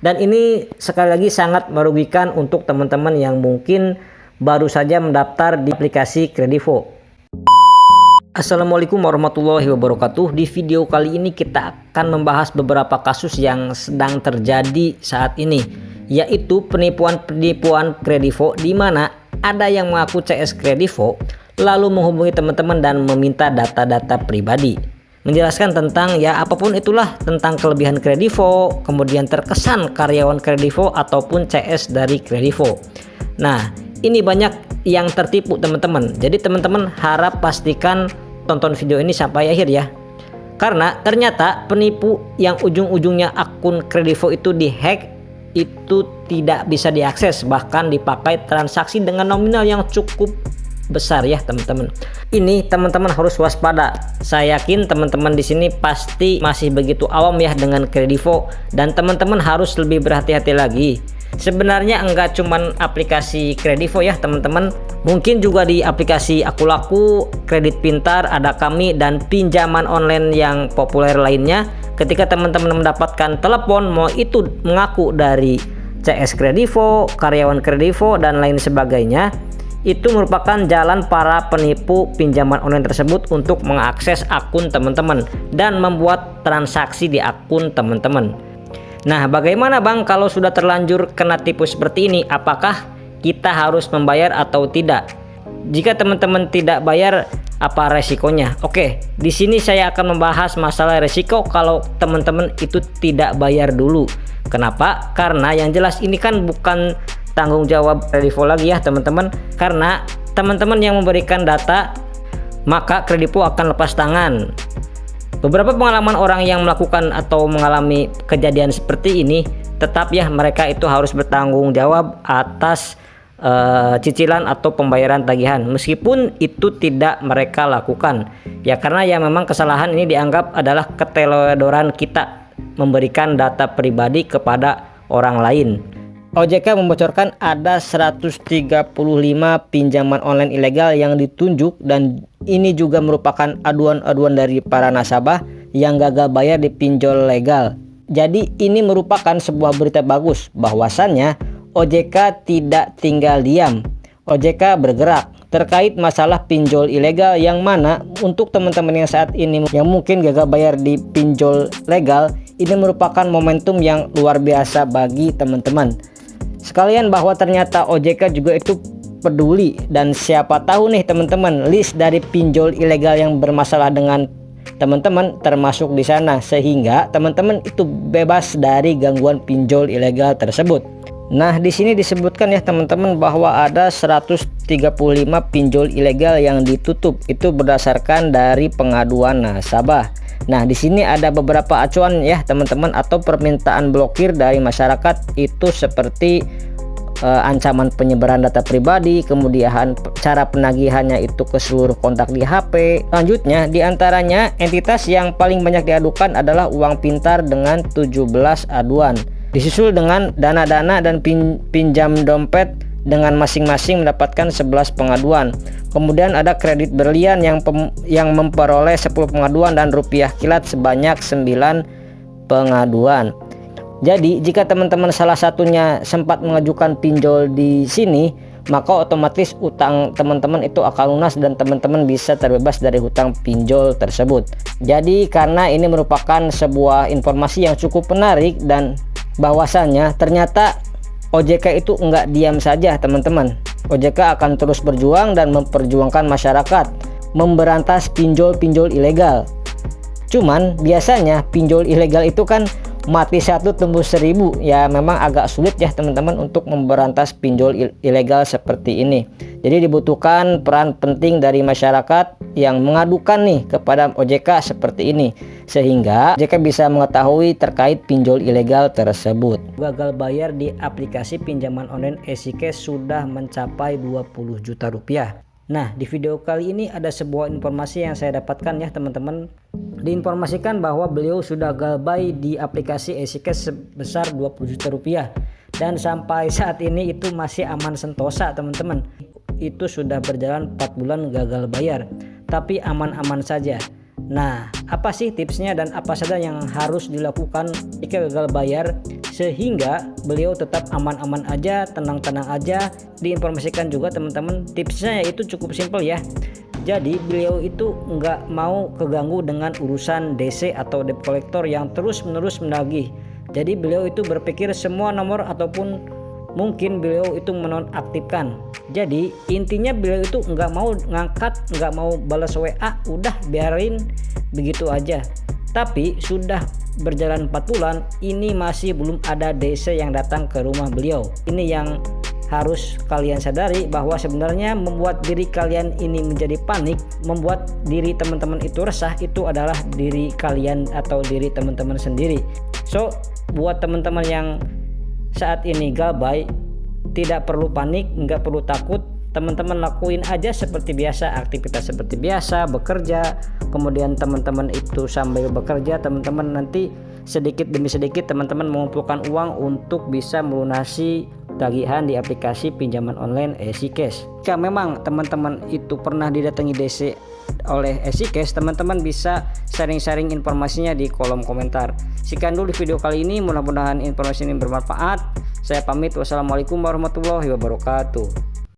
Dan ini sekali lagi sangat merugikan untuk teman-teman yang mungkin baru saja mendaftar di aplikasi Kredivo. Assalamualaikum warahmatullahi wabarakatuh. Di video kali ini kita akan membahas beberapa kasus yang sedang terjadi saat ini, yaitu penipuan-penipuan Kredivo, di mana ada yang mengaku CS Kredivo lalu menghubungi teman-teman dan meminta data-data pribadi, menjelaskan tentang apapun itulah tentang kelebihan Kredivo, kemudian terkesan karyawan Kredivo ataupun CS dari Kredivo. Nah, ini banyak yang tertipu teman-teman. Jadi teman-teman harap pastikan tonton video ini sampai akhir ya. Karena ternyata penipu yang ujung-ujungnya akun Kredivo itu dihack itu tidak bisa diakses, bahkan dipakai transaksi dengan nominal yang cukup besar ya teman-teman. Ini teman-teman harus waspada. Saya yakin teman-teman di sini pasti masih begitu awam ya dengan Kredivo, dan teman-teman harus lebih berhati-hati lagi. Sebenarnya enggak cuman aplikasi Kredivo ya teman-teman, mungkin juga di aplikasi Akulaku, Kredit Pintar, Ada Kami, dan pinjaman online yang populer lainnya. Ketika teman-teman mendapatkan telepon mau itu mengaku dari CS Kredivo, karyawan Kredivo, dan lain sebagainya, itu merupakan jalan para penipu pinjaman online tersebut untuk mengakses akun teman-teman dan membuat transaksi di akun teman-teman. Nah, bagaimana Bang kalau sudah terlanjur kena tipu seperti ini? Apakah kita harus membayar atau tidak? Jika teman-teman tidak bayar, apa resikonya? Oke, di sini saya akan membahas masalah resiko kalau teman-teman itu tidak bayar dulu. Kenapa? Karena yang jelas ini kan bukan tanggung jawab Kredivo lagi ya teman-teman, karena teman-teman yang memberikan data maka Kredivo akan lepas tangan. Beberapa pengalaman orang yang melakukan atau mengalami kejadian seperti ini, tetap ya mereka itu harus bertanggung jawab atas cicilan atau pembayaran tagihan, meskipun itu tidak mereka lakukan ya, karena ya memang kesalahan ini dianggap adalah keteledoran kita memberikan data pribadi kepada orang lain. OJK membocorkan ada 135 pinjaman online ilegal yang ditunjuk, dan ini juga merupakan aduan-aduan dari para nasabah yang gagal bayar di pinjol legal. Jadi ini merupakan sebuah berita bagus bahwasannya OJK tidak tinggal diam. OJK bergerak terkait masalah pinjol ilegal, yang mana untuk teman-teman yang saat ini yang mungkin gagal bayar di pinjol legal, ini merupakan momentum yang luar biasa bagi teman-teman sekalian, bahwa ternyata OJK juga itu peduli, dan siapa tahu nih teman-teman list dari pinjol ilegal yang bermasalah dengan teman-teman termasuk di sana, sehingga teman-teman itu bebas dari gangguan pinjol ilegal tersebut. Nah, di sini disebutkan ya teman-teman bahwa ada 135 pinjol ilegal yang ditutup, itu berdasarkan dari pengaduan nasabah. Nah, di sini ada beberapa acuan ya teman-teman, atau permintaan blokir dari masyarakat, itu seperti ancaman penyebaran data pribadi, kemudian cara penagihannya itu ke seluruh kontak di HP. Selanjutnya, diantaranya entitas yang paling banyak diadukan adalah Uang Pintar dengan 17 aduan, disusul dengan Dana-Dana dan Pinjam Dompet dengan masing-masing mendapatkan 11 pengaduan. Kemudian ada Kredit Berlian yang memperoleh 10 pengaduan, dan Rupiah Kilat sebanyak 9 pengaduan. Jadi jika teman-teman salah satunya sempat mengajukan pinjol di sini, maka otomatis utang teman-teman itu akan lunas dan teman-teman bisa terbebas dari hutang pinjol tersebut. Jadi karena ini merupakan sebuah informasi yang cukup menarik, dan bahwasannya ternyata OJK itu enggak diam saja teman-teman. OJK akan terus berjuang dan memperjuangkan masyarakat memberantas pinjol-pinjol ilegal. Cuman biasanya pinjol ilegal itu kan mati satu tumbuh 1000, ya memang agak sulit ya teman-teman untuk memberantas pinjol ilegal seperti ini. Jadi dibutuhkan peran penting dari masyarakat yang mengadukan nih kepada OJK seperti ini, sehingga OJK bisa mengetahui terkait pinjol ilegal tersebut. Gagal bayar di aplikasi pinjaman online EasyCash sudah mencapai 20 juta rupiah. Nah, di video kali ini ada sebuah informasi yang saya dapatkan ya teman-teman. Diinformasikan bahwa beliau sudah galbay di aplikasi EasyCash sebesar 20 juta rupiah, dan sampai saat ini itu masih aman sentosa teman-teman. Itu sudah berjalan 4 bulan gagal bayar, tapi aman-aman saja. Nah, apa sih tipsnya dan apa saja yang harus dilakukan jika gagal bayar? sehingga beliau tetap aman-aman aja, tenang-tenang aja. Diinformasikan juga teman-teman, tipsnya yaitu cukup simpel ya. Jadi beliau itu nggak mau keganggu dengan urusan DC atau debt collector yang terus-menerus menagih. Jadi beliau itu berpikir semua nomor ataupun mungkin beliau itu menonaktifkan. Jadi intinya beliau itu nggak mau ngangkat, nggak mau balas WA, udah biarin begitu aja. Tapi sudah berjalan 4 bulan, ini masih belum ada DC yang datang ke rumah beliau. Ini yang harus kalian sadari, bahwa sebenarnya membuat diri kalian ini menjadi panik, membuat diri teman-teman itu resah, itu adalah diri kalian atau diri teman-teman sendiri. So buat teman-teman yang saat ini gabay, tidak perlu panik, nggak perlu takut. Teman-teman lakuin aja seperti biasa, aktivitas seperti biasa, bekerja. Kemudian teman-teman itu sambil bekerja, teman-teman nanti sedikit demi sedikit teman-teman mengumpulkan uang untuk bisa melunasi tagihan di aplikasi pinjaman online EasyCash. Jika memang teman-teman itu pernah didatangi DC oleh EasyCash, teman-teman bisa sharing-sharing informasinya di kolom komentar. Sekian dulu di video kali ini, mudah-mudahan informasi ini bermanfaat. Saya pamit, wassalamualaikum warahmatullahi wabarakatuh.